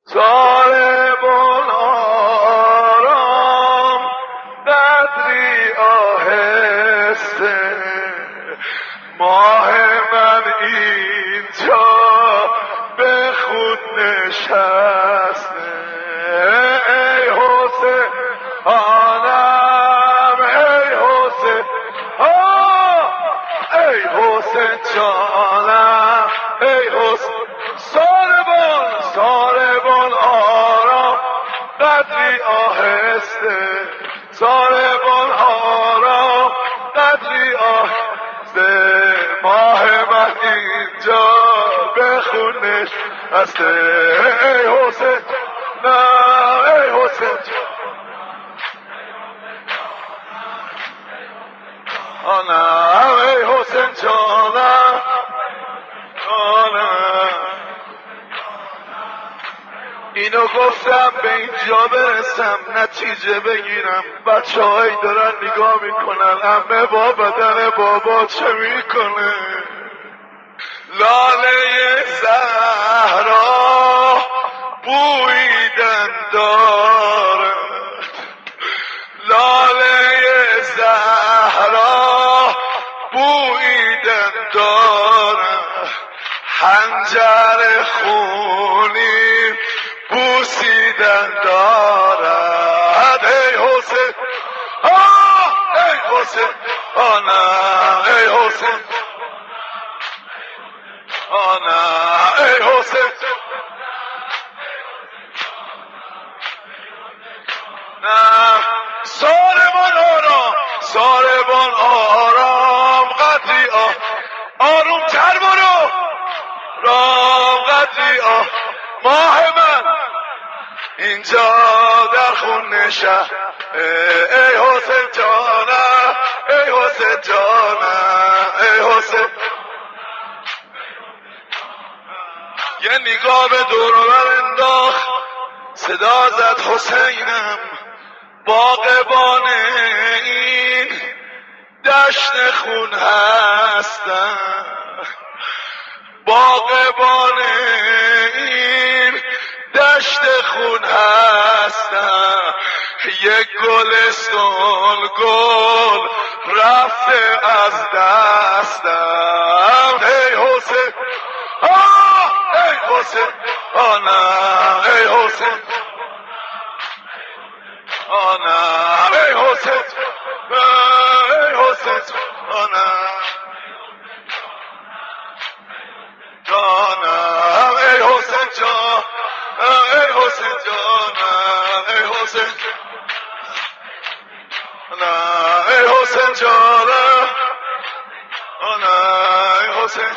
ساربان آرام قدری آهسته ماه من اینجا به خود نشسته ای حسین آنم ای حسین ای حسین جانم ای حسین ساربان آرام قدری آهسته ساربان آرام قدری آهسته ماه من اینجا به خونش هسته ای حسین نه ای حسین آنم ای حسین جانم اینو گفتم به اینجا برسم نتیجه بگیرم بچه هایی دارن نگاه میکنن عمه با بدن بابا چه میکنه لاله زهرا بویدن دارد لاله زهرا بویدن دارد حنجر خونی بوسیدن دارد ای حسین ای حسین آنم ای حسین آنم ای حسین نه ساربان آرام قدری آروم تر برو رام قدری ماه من اینجا در خون نشه ای حسین جانم ای حسین جانم ای حسین یه نگاه به دور و بر انداخت صدا زد حسینم باغبان این دشت خون هستم باغبان این دشت خون هستم یک گلستان گل رفته از دستم ای حسین ای حسین آنم ای حسین آنم ای حسین ای حسین آنم جانم ای حسین جان ای حسین جانم ای حسین ای حسین جانم ای حسین